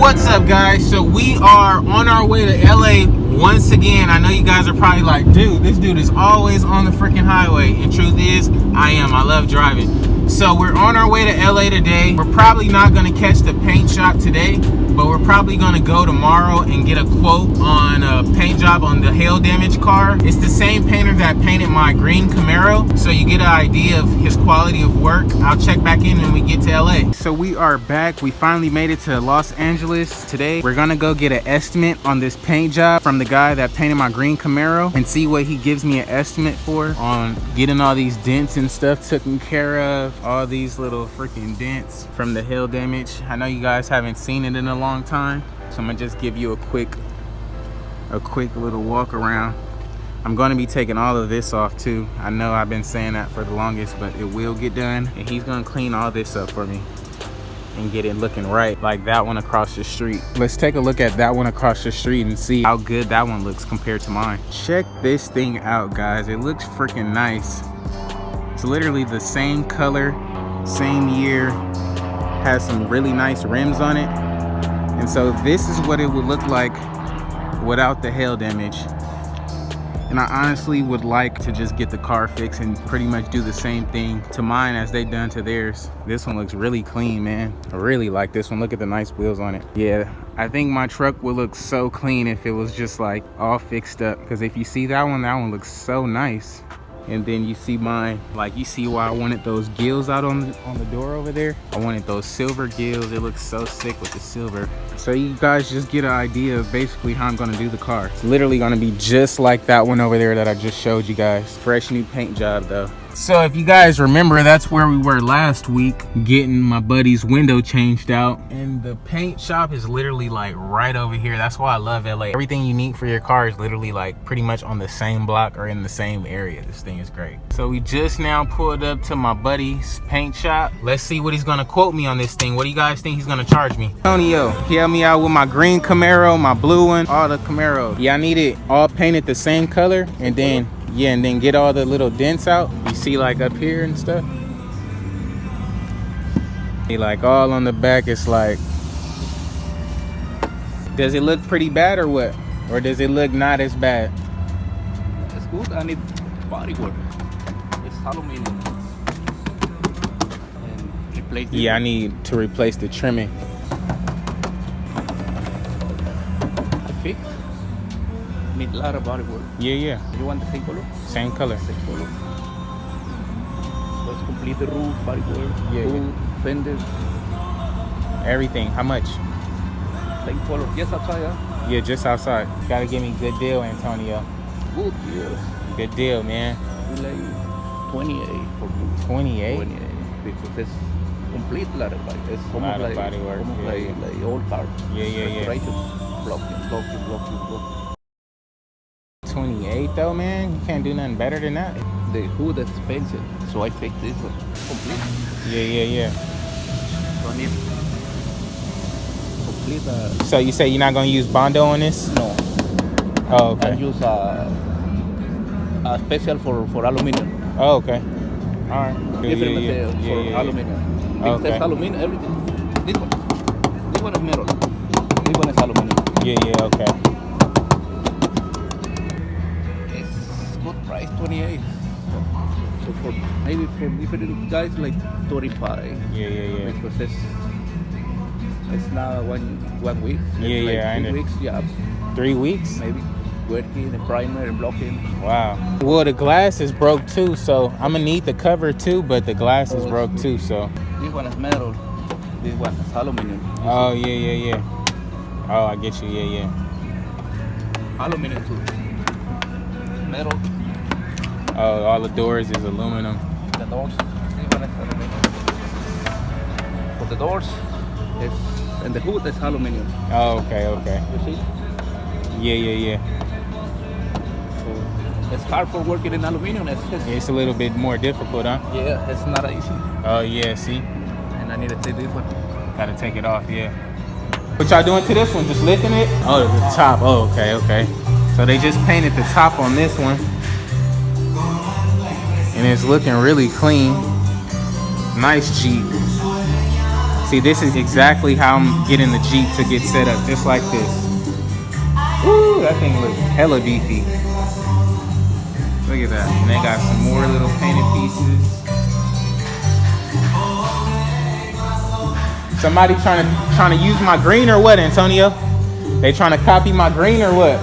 What's up, guys? So we are on our way to LA once again. I know you guys are probably like, dude, this dude is always on the freaking highway. And truth is, I am. I love driving. So we're on our way to LA today. We're probably not going to catch the paint shop today, but we're probably going to go tomorrow and get a quote on a paint job on the hail damage car. It's the same painter that painted my green Camaro, so you get an idea of his quality of work. I'll check back in when we get to LA. So we are back. We finally made it to Los Angeles today. We're gonna go get an estimate on this paint job from the guy that painted my green Camaro and see what he gives me an estimate for on getting all these dents and stuff taken care of. All these little freaking dents from the hail damage. I know you guys haven't seen it in a long time, so I'm gonna just give you a quick little walk around. I'm gonna be taking all of this off too. I know I've been saying that for the longest, but it will get done. And he's gonna clean all this up for me and get it looking right, like that one across the street. Let's take a look at that one across the street and see how good that one looks compared to mine. Check this thing out, guys. It looks freaking nice. It's literally the same color, same year, has some really nice rims on it. And so this is what it would look like without the hail damage. And I honestly would like to just get the car fixed and pretty much do the same thing to mine as they done to theirs. This one looks really clean, man. I really like this one. Look at the nice wheels on it. Yeah, I think my truck would look so clean if it was just like all fixed up. Because if you see that one looks so nice. And then you see mine, like you see why I wanted those gills out on the door over there. I wanted those silver gills. It looks so sick with the silver. So you guys just get an idea of basically how I'm gonna do the car. It's literally gonna be just like that one over there that I just showed you guys. Fresh new paint job though. So if you guys remember, that's where we were last week, getting my buddy's window changed out. And the paint shop is literally like right over here. That's why I love LA. Everything you need for your car is literally like pretty much on the same block or in the same area. This thing is great. So we just now pulled up to my buddy's paint shop. Let's see what he's gonna quote me on this thing. What do you guys think he's gonna charge me? Antonio, he helped me out with my green Camaro, my blue one, all the Camaros. Yeah, I need it all painted the same color, and then and then get all the little dents out. You see like up here and stuff. Like all on the back, it's like, does it look pretty bad or what? Or does it look not as bad? It's good. I need body work. It's aluminum. And replace it. Yeah, I need to replace the trimming. Fix. Need a lot of body work. Yeah. You want the same color? Same color. Same color. Let's complete the roof, body work, hood, fenders. Everything. How much? Same color. Just outside, huh? Yeah, just outside. Gotta give me a good deal, Antonio. Good deal. Good deal, man. We like 28 for you. 28? 28. Because it's complete lot of body. It's almost like body work. Almost like old car. Yeah. Blocking. 28 though, man. You can't do nothing better than that. The hood is expensive, so I fixed this one complete. Yeah. So I need complete. So you say you're not gonna use Bondo on this? No. Oh, okay. I use a special for aluminum. Oh, okay. All right. Different material for aluminum. Okay. It's aluminum, everything. This one is metal. This one is aluminum. Yeah, okay. It's good price, 28. So for maybe for different guys like 35. Yeah. Because it's now 1 week. Yeah, like I 3 know. weeks. Yeah. 3 weeks? Maybe working and primer and blocking. Wow. Well, the glass is broke too, so I'm gonna need the cover too, but the glass is broke too, so. This one is metal. This one is aluminum. Oh, yeah. Oh, I get you. Yeah. Aluminum too. Metal. Oh, all the doors is aluminum. The doors. This one is aluminum. For the doors, and the hood is aluminum. Oh, okay. You see? Yeah. So it's hard for working in aluminum. It's a little bit more difficult, huh? Yeah, it's not easy. Oh, yeah, see? And I need to take this one. Gotta take it off, yeah. What y'all doing to this one? Just lifting it? Oh, the top. Oh, okay. So they just painted the top on this one. And it's looking really clean. Nice Jeep. See, this is exactly how I'm getting the Jeep to get set up, just like this. Woo, that thing looks hella beefy. Look at that. And they got some more little painted pieces. Somebody trying to use my green or what, Antonio? They trying to copy my green or what?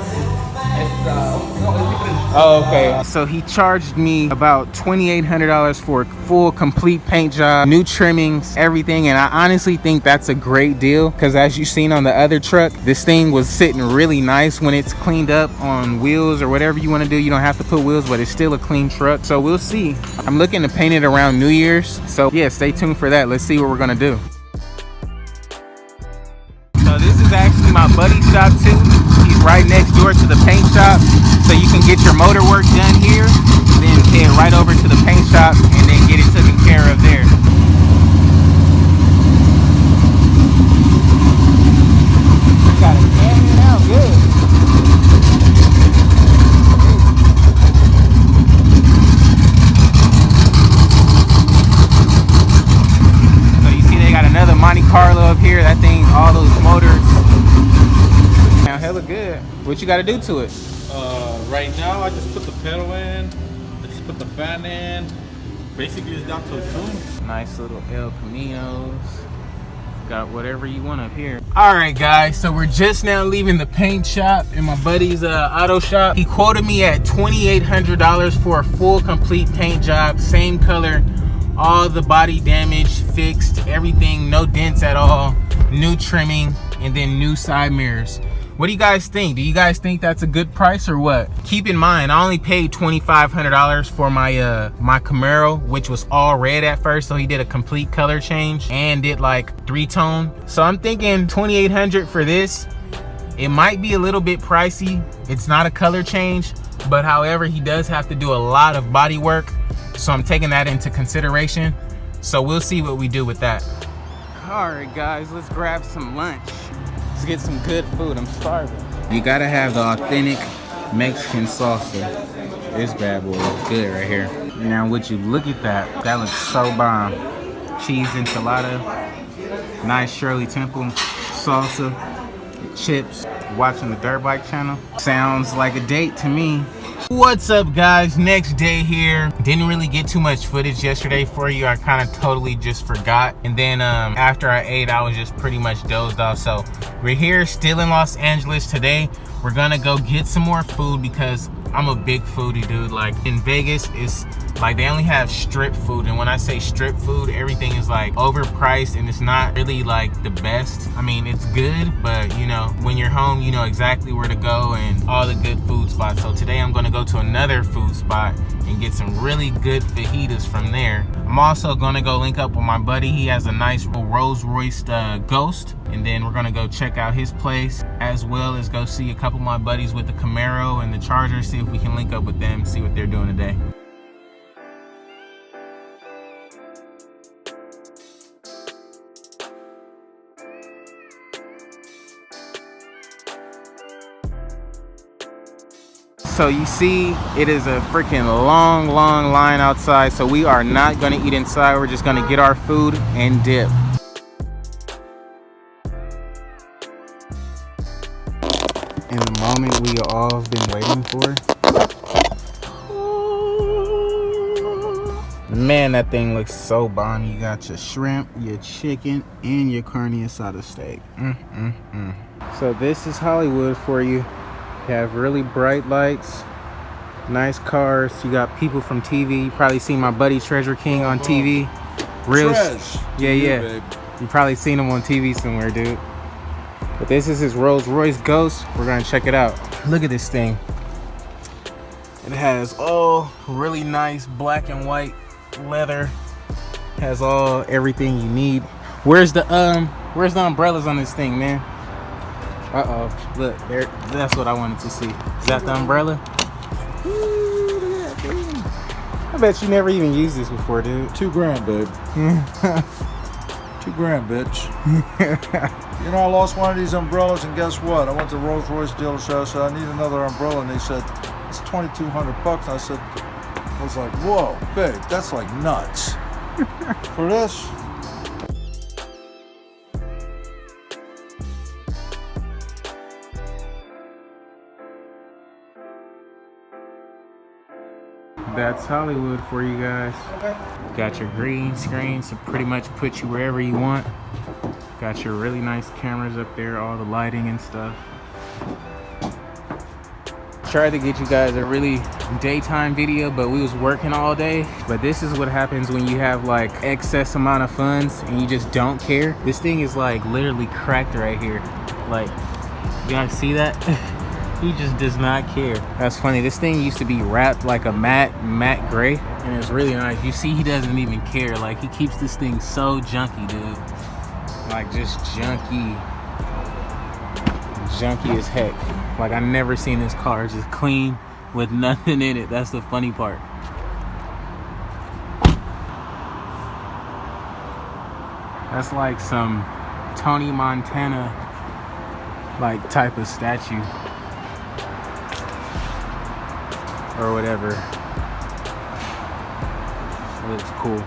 Oh, okay. So he charged me about $2,800 for a full complete paint job, new trimmings, everything. And I honestly think that's a great deal because as you've seen on the other truck, this thing was sitting really nice when it's cleaned up on wheels or whatever you want to do. You don't have to put wheels, but it's still a clean truck. So we'll see. I'm looking to paint it around New Year's. So yeah, stay tuned for that. Let's see what we're going to do. So this is actually my buddy's shop too. He's right next door to the paint shop. So you can get your motor work done here, then head right over to the paint shop and then get it taken care of there. Got it canning out good. So you see they got another Monte Carlo up here. That thing, all those motors. Now hella good. What you got to do to it? Right now, I just put the pedal in, I just put the fan in. Basically, it's down to a tune. Nice little El Caminos. Got whatever you want up here. All right, guys. So we're just now leaving the paint shop in my buddy's auto shop. He quoted me at $2,800 for a full complete paint job, same color, all the body damage fixed, everything, no dents at all, new trimming, and then new side mirrors. What do you guys think? Do you guys think that's a good price or what? Keep in mind, I only paid $2,500 for my my Camaro, which was all red at first. So he did a complete color change and did like 3-tone. So I'm thinking $2,800 for this. It might be a little bit pricey. It's not a color change, but however, he does have to do a lot of body work. So I'm taking that into consideration. So we'll see what we do with that. All right, guys, let's grab some lunch. Let's get some good food. I'm starving. You gotta have the authentic Mexican salsa. This bad boy looks good right here. Now, would you look at that? That looks so bomb. Cheese enchilada, nice Shirley Temple salsa, chips. Watching the Dirt Bike channel. Sounds like a date to me. What's up, guys? Next day here. Didn't really get too much footage yesterday for you. I kind of totally just forgot. And then after I ate, I was just pretty much dozed off. So we're here still in Los Angeles today. We're gonna go get some more food because I'm a big foodie, dude. Like in Vegas, it's like they only have strip food, and when I say strip food, everything is like overpriced and it's not really like the best. I mean, it's good, but you know, when you're home, you know exactly where to go and all the good food spots. So today I'm gonna go to another food spot and get some really good fajitas from there. I'm also gonna go link up with my buddy. He has a nice Rolls Royce Ghost, and then we're gonna go check out his place, as well as go see a couple of my buddies with the Camaro and the Charger, see if we can link up with them, see what they're doing today. So you see, it is a freaking long line outside, so we are not gonna eat inside. We're just gonna get our food and dip. In the moment we all have been waiting for. Man, that thing looks so bomb. You got your shrimp, your chicken, and your carne asada steak. So this is Hollywood for you. You have really bright lights, nice cars. You got people from TV. You probably seen my buddy Treasure King on TV. Real, yeah. You probably seen him on TV somewhere, dude. But this is his Rolls Royce Ghost. We're gonna check it out. Look at this thing. It has all really nice black and white leather. Has everything you need. Where's the umbrellas on this thing, man? Look there. That's what I wanted to see. Is that the umbrella? Ooh, look at that thing. I bet you never even used this before, dude. $2,000, babe. $2,000, bitch. You know, I lost one of these umbrellas, and guess what? I went to Rolls Royce dealership. I said, I need another umbrella, and they said it's $2,200. I said, I was like, whoa, babe, that's like nuts. For this. That's Hollywood for you guys. Got your green screen to pretty much put you wherever you want. Got your really nice cameras up there, all the lighting and stuff. Tried to get you guys a really daytime video, but we was working all day. But this is what happens when you have like excess amount of funds and you just don't care. This thing is like literally cracked right here. Like, you guys see that? He just does not care. That's funny. This thing used to be wrapped like a matte gray, and it's really nice. You see, he doesn't even care. Like, he keeps this thing so junky, dude. Like, just junky as heck. Like, I never seen this car just clean with nothing in it. That's the funny part. That's like some Tony Montana like type of statue or whatever. Looks cool.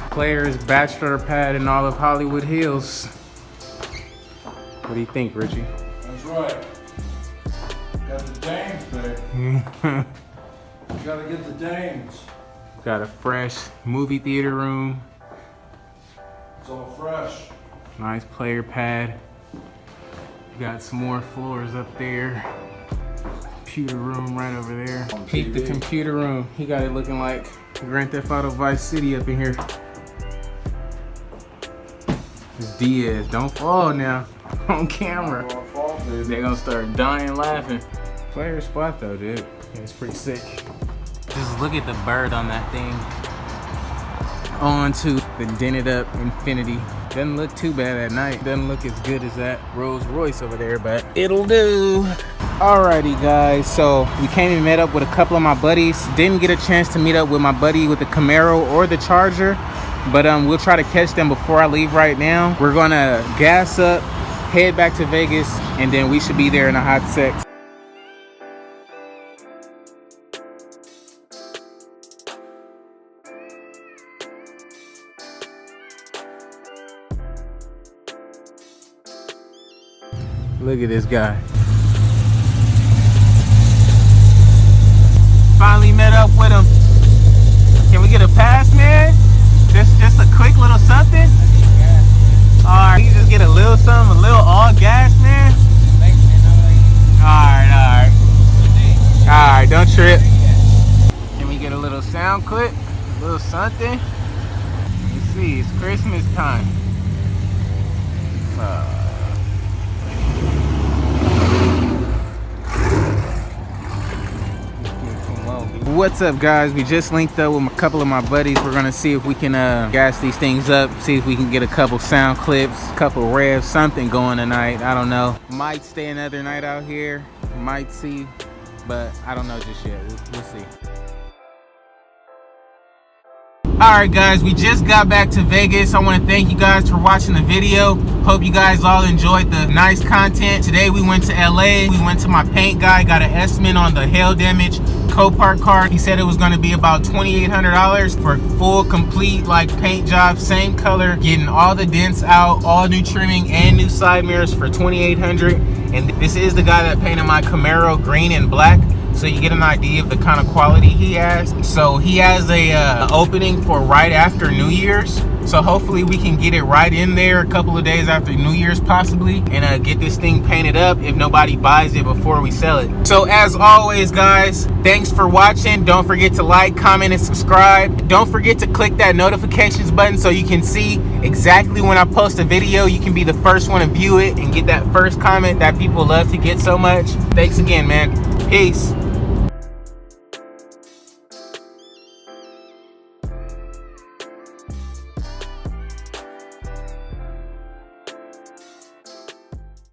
Players bachelor pad in all of Hollywood Hills. What do you think, Richie? That's right. Got the dames there. You gotta get the dames. Got a fresh movie theater room. It's all fresh. Nice player pad. Got some more floors up there. Computer room right over there. Peep the computer room. He got it looking like Grand Theft Auto Vice City up in here. It's Diaz. Don't fall now on camera. They're gonna start dying laughing. Player spot though, dude. Yeah, it's pretty sick. Just look at the bird on that thing. On to the dented up Infinity. Doesn't look too bad at night. Doesn't look as good as that Rolls Royce over there, but it'll do. Alrighty guys, so we came and met up with a couple of my buddies. Didn't get a chance to meet up with my buddy with the Camaro or the Charger, but we'll try to catch them before I leave right now. We're gonna gas up, head back to Vegas, and then we should be there in a hot sec. Look at this guy. Finally met up with him. Can we get a pass, man? Just a quick little something? Alright, you just get a little something, a little all gas, man? Alright. Alright, don't trip. Can we get a little sound clip? A little something? Let me see, it's Christmas time. What's up guys, we just linked up with a couple of my buddies. We're gonna see if we can gas these things up, see if we can get a couple sound clips, a couple revs, something going tonight. I don't know, might stay another night out here, might see, but I don't know just yet. We'll see. Alright guys, we just got back to Vegas. I want to thank you guys for watching the video. Hope you guys all enjoyed the nice content. Today we went to LA. We went to my paint guy, got an estimate on the hail damage Copart car. He said it was going to be about $2,800 for full complete like paint job, same color, getting all the dents out, all new trimming and new side mirrors for $2,800. And this is the guy that painted my Camaro green and black, so you get an idea of the kind of quality he has. So he has a opening for right after New Year's, so hopefully we can get it right in there a couple of days after New Year's possibly, and get this thing painted up if nobody buys it before we sell it. So as always guys, thanks for watching. Don't forget to like, comment, and subscribe. Don't forget to click that notifications button so you can see exactly when I post a video. You can be the first one to view it and get that first comment that people love to get so much. Thanks again, man. Peace.